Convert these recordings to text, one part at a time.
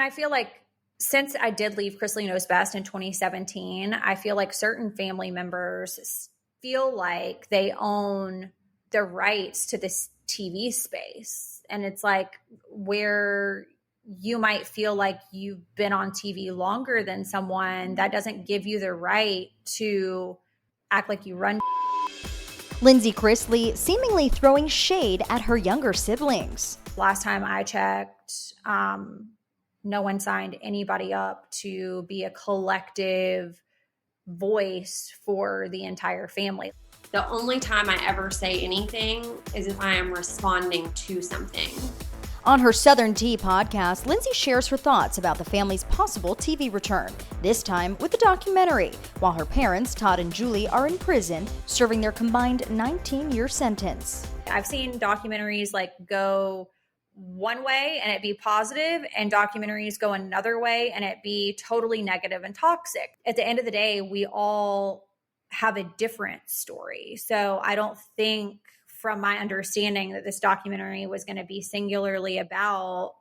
I feel like since I did leave Chrisley Knows Best in 2017, I feel like certain family members feel like they own the rights to this TV space. And it's like where you might feel like you've been on TV longer than someone, that doesn't give you the right to act like you run. Lindsie Chrisley seemingly throwing shade at her younger siblings. Last time I checked, no one signed anybody up to be a collective voice for the entire family. The only time I ever say anything is if I am responding to something. On her Southern Tea podcast, Lindsie shares her thoughts about the family's possible TV return, this time with a documentary, while her parents, Todd and Julie, are in prison, serving their combined 19-year sentence. I've seen documentaries like go one way and it be positive, and documentaries go another way and it be totally negative and toxic. At the end of the day, we all have a different story. So I don't think, from my understanding, that this documentary was going to be singularly about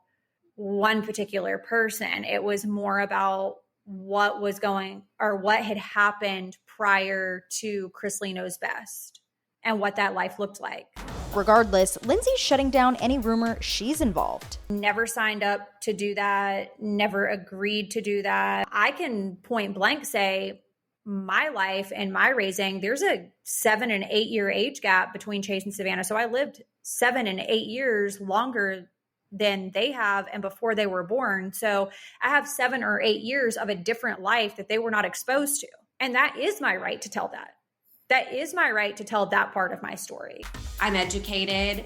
one particular person. It was more about what was going, or what had happened prior to Chrisley Knows Best and what that life looked like. Regardless, Lindsy's shutting down any rumor she's involved. Never signed up to do that, never agreed to do that. I can point blank say, my life and my raising, there's a 7 and 8 year age gap between Chase and Savannah. So I lived 7 and 8 years longer than they have and before they were born. So I have 7 or 8 years of a different life that they were not exposed to. And that is my right to tell that. That is my right to tell that part of my story. I'm educated.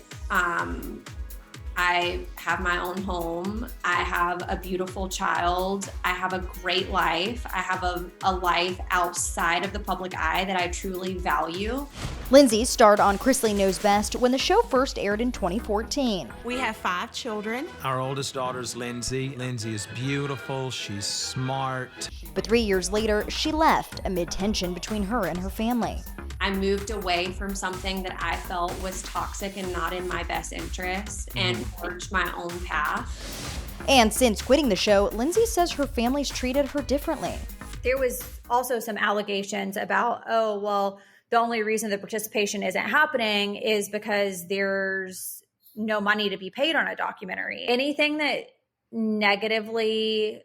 I have my own home. I have a beautiful child. I have a great life. I have a life outside of the public eye that I truly value. Lindsie starred on Chrisley Knows Best when the show first aired in 2014. We have 5 children. Our oldest daughter's Lindsie. Lindsie is beautiful. She's smart. But 3 years later, she left amid tension between her and her family. I moved away from something that I felt was toxic and not in my best interest and forged my own path. And since quitting the show, Lindsie says her family's treated her differently. There was also some allegations about, oh, well, the only reason the participation isn't happening is because there's no money to be paid on a documentary. Anything that negatively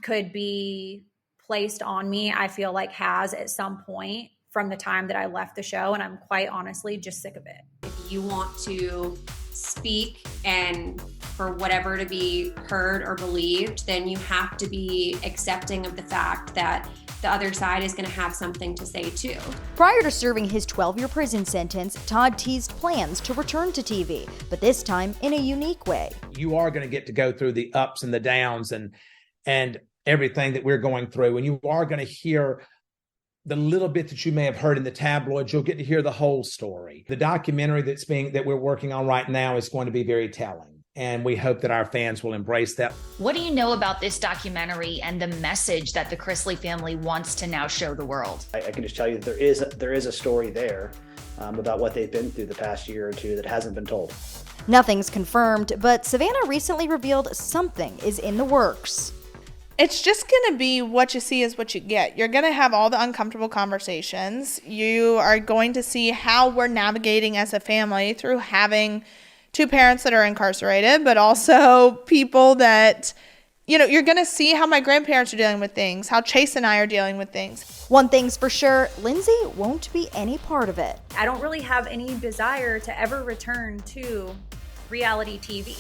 could be placed on me, I feel like has at some point from the time that I left the show, and I'm quite honestly just sick of it. If you want to speak and for whatever to be heard or believed, then you have to be accepting of the fact that the other side is going to have something to say too. Prior to serving his 12-year prison sentence, Todd teased plans to return to TV, but this time in a unique way. You are going to get to go through the ups and the downs and everything that we're going through, and you are going to hear the little bit that you may have heard in the tabloids. You'll get to hear the whole story. The documentary that we're working on right now is going to be very telling, and we hope that our fans will embrace that. What do you know about this documentary and the message that the Chrisley family wants to now show the world? I can just tell you that there is a story there about what they've been through the past year or two that hasn't been told. Nothing's confirmed, but Savannah recently revealed something is in the works. It's just going to be what you see is what you get. You're going to have all the uncomfortable conversations. You are going to see how we're navigating as a family through having 2 parents that are incarcerated, but also people that, you're going to see how my grandparents are dealing with things, how Chase and I are dealing with things. One thing's for sure, Lindsie won't be any part of it. I don't really have any desire to ever return to reality TV.